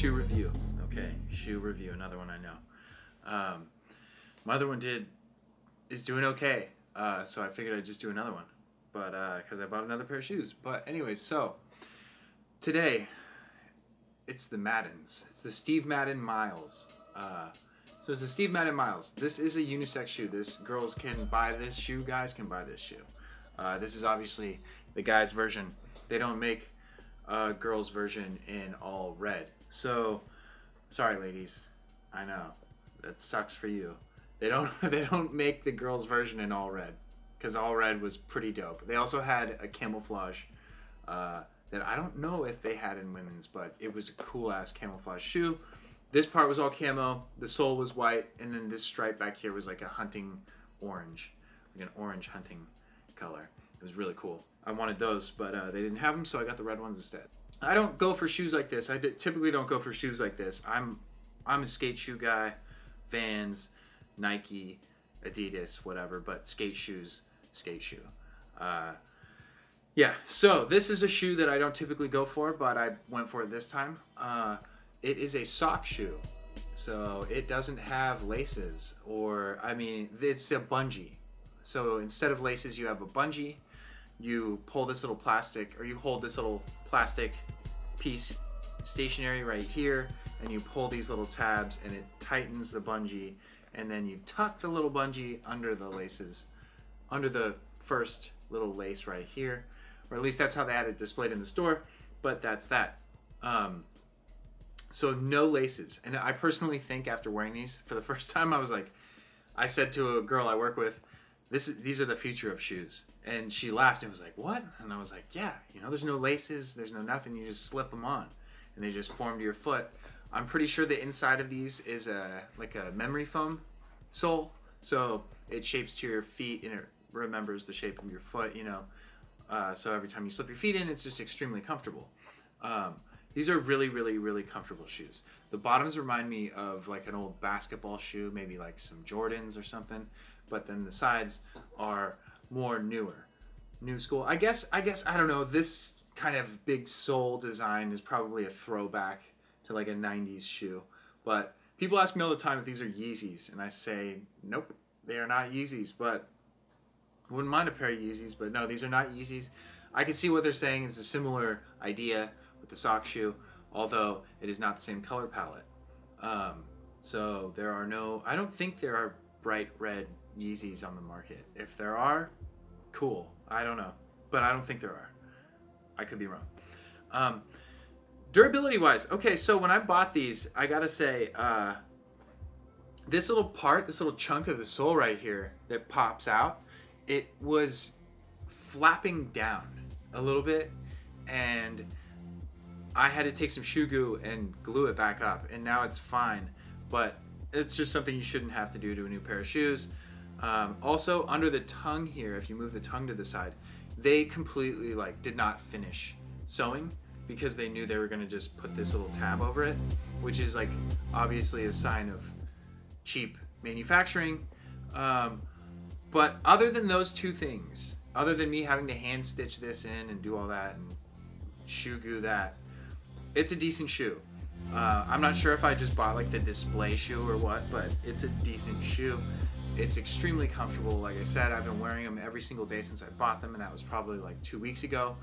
shoe review. Okay, shoe review. Another one I know. My other one is doing okay. So I figured I'd just do another one, but because I bought another pair of shoes. But anyways, so today it's the Maddens. It's the Steve Madden Myles. So it's the Steve Madden Myles. This is a unisex shoe. Girls can buy this shoe. Guys can buy this shoe. This is obviously the guys' version. They don't make a girls' version in all red. So, sorry, ladies. I know that sucks for you. They don't make the girls' version in all red, because all red was pretty dope. They also had a camouflage that I don't know if they had in women's, but it was a cool ass camouflage shoe. This part was all camo, the sole was white, and then this stripe back here was like a hunting orange, like an orange hunting color. It was really cool. I wanted those, but they didn't have them, so I got the red ones instead. I don't go for shoes like this. Typically don't go for shoes like this. I'm a skate shoe guy, Vans, Nike, Adidas, whatever, but skate shoes, skate shoe. Yeah, so this is a shoe that I don't typically go for, but I went for it this time. It is a sock shoe, so it doesn't have laces, it's a bungee. So instead of laces, you have a bungee. You pull this little plastic, or you hold this little plastic piece stationary right here, and you pull these little tabs, and it tightens the bungee, and then you tuck the little bungee under the laces, under the first little lace right here, or at least that's how they had it displayed in the store, but that's that. So no laces. And I personally think after wearing these for the first time, I said to a girl I work with, these are the future of shoes. And she laughed and was like, what? And I was like, yeah, there's no laces, there's no nothing, you just slip them on and they just form to your foot. I'm pretty sure the inside of these is like a memory foam sole. So it shapes to your feet and it remembers the shape of your foot, so every time you slip your feet in, it's just extremely comfortable. These are really, really, really comfortable shoes. The bottoms remind me of like an old basketball shoe, maybe like some Jordans or something, but then the sides are more new school. I guess I don't know. This kind of big sole design is probably a throwback to like a 90s shoe, but people ask me all the time if these are Yeezys, and I say nope, they are not Yeezys, but I wouldn't mind a pair of Yeezys, but no, these are not Yeezys. I can see what they're saying is a similar idea with the sock shoe, although it is not the same color palette. So I don't think there are bright red Yeezys on the market. If there are, cool. I don't know, but I don't think there are. I could be wrong. Durability wise, okay, so when I bought these, I gotta say, this little chunk of the sole right here that pops out, it was flapping down a little bit, and I had to take some shoe glue and glue it back up, and now it's fine, but it's just something you shouldn't have to do to a new pair of shoes. Also, under the tongue here, if you move the tongue to the side, they completely did not finish sewing because they knew they were going to just put this little tab over it, which is obviously a sign of cheap manufacturing. But other than those two things, other than me having to hand stitch this in and do all that and shoe glue that, it's a decent shoe. I'm not sure if I just bought the display shoe or what, but it's a decent shoe. It's extremely comfortable. Like I said, I've been wearing them every single day since I bought them, and that was probably 2 weeks ago.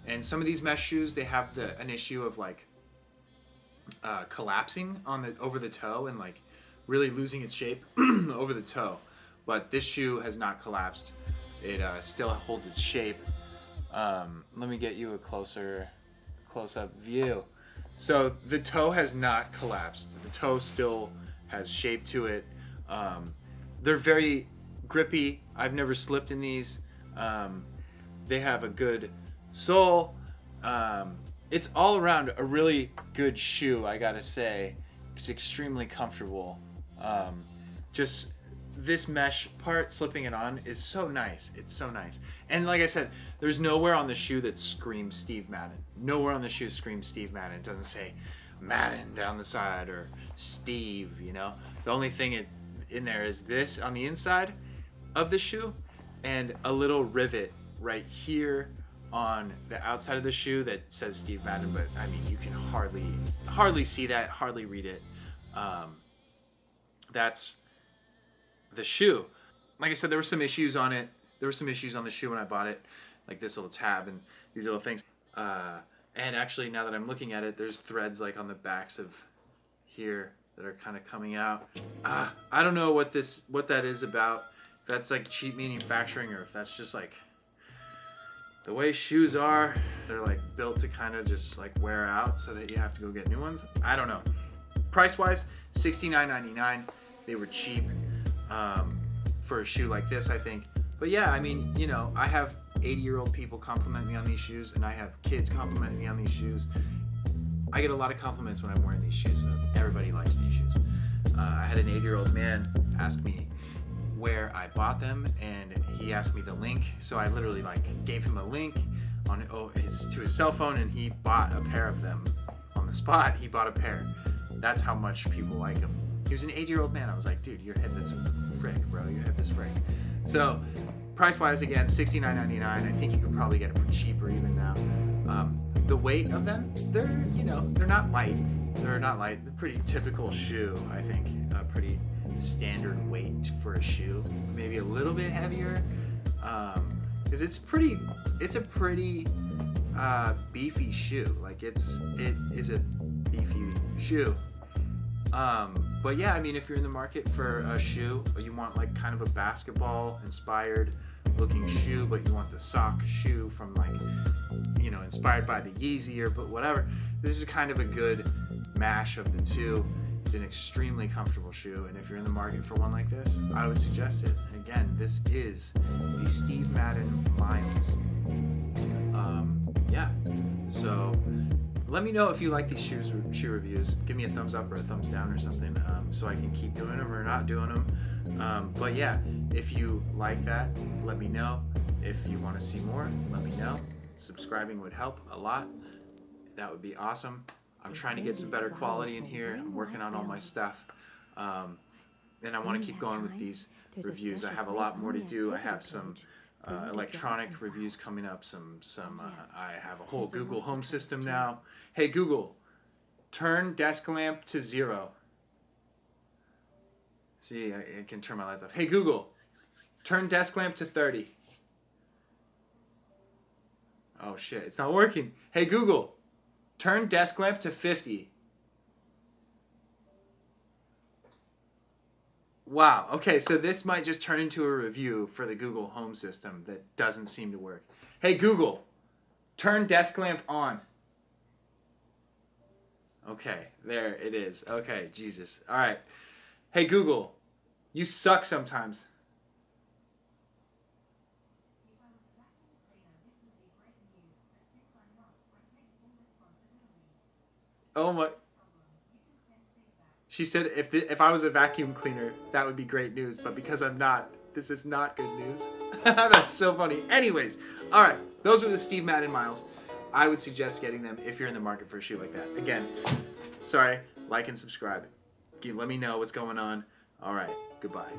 And some of these mesh shoes, they have an issue of collapsing over the toe and really losing its shape over the toe. But this shoe has not collapsed. It still holds its shape. Let me get you a close-up view. So the toe has not collapsed. The toe still has shape to it. They're very grippy. I've never slipped in these. They have a good sole. It's all around a really good shoe, I gotta say. It's extremely comfortable. Just this mesh part, slipping it on, is so nice. It's so nice. And like I said, there's nowhere on the shoe that screams Steve Madden. Nowhere on the shoe screams Steve Madden. It doesn't say Madden down the side or Steve, The only thing in there is this on the inside of the shoe and a little rivet right here on the outside of the shoe that says Steve Madden, but I mean, you can hardly see that, hardly read it. That's the shoe. Like I said, there were some issues on it. There were some issues on the shoe when I bought it, like this little tab and these little things. And actually, now that I'm looking at it, there's threads like on the backs of here that are kind of coming out. I don't know what that is about. If that's like cheap manufacturing, or if that's just like the way shoes are. They're like built to kind of just like wear out so that you have to go get new ones. I don't know. Price wise, $69.99. They were cheap for a shoe like this, I think. But yeah, I mean, you know, I have 80-year-old people compliment me on these shoes, and I have kids complimenting me on these shoes. I get a lot of compliments when I'm wearing these shoes. So everybody likes these shoes. I had an 80-year-old man ask me where I bought them, and he asked me the link. So I literally like gave him a link on to his cell phone, and he bought a pair of them on the spot. He bought a pair. That's how much people like them. He was an 80-year-old man. I was like, dude, you're hip as frick, bro. You're hip as frick. So price-wise, again, $69.99. I think you could probably get it for cheaper even now. The weight of them, they're not light. They're not light. They're pretty typical shoe, I think. A pretty standard weight for a shoe. Maybe a little bit heavier, because it's a pretty beefy shoe. Like it is a beefy shoe. But yeah, I mean, if you're in the market for a shoe, or you want like kind of a basketball inspired looking shoe, but you want the sock shoe from like, you know, inspired by the Yeezy or but whatever, this is kind of a good mash of the two. It's an extremely comfortable shoe, and if you're in the market for one like this, I would suggest it. And again, this is the Steve Madden Myles. Yeah, so let me know if you like these shoe reviews. Give me a thumbs up or a thumbs down or something, so I can keep doing them or not doing them. But yeah, if you like that, let me know. If you want to see more, let me know. Subscribing would help a lot. That would be awesome. I'm trying to get some better quality in here. I'm working on all my stuff. And I want to keep going with these reviews. I have a lot more to do. I have some electronic reviews coming up. I have a whole Google Home system now. Hey Google, turn desk lamp to 0. See, I can turn my lights off. Hey Google, turn desk lamp to 30. Oh shit, it's not working. Hey Google, turn desk lamp to 50. Wow, okay, so this might just turn into a review for the Google Home system that doesn't seem to work. Hey Google, turn desk lamp on. Okay, there it is. Okay, Jesus. All right. Hey Google, you suck sometimes. Oh my. She said if I was a vacuum cleaner, that would be great news. But because I'm not, this is not good news. That's so funny. Anyways, all right. Those were the Steve Madden Myles. I would suggest getting them if you're in the market for a shoe like that. Again, sorry, like and subscribe. Let me know what's going on. All right, goodbye.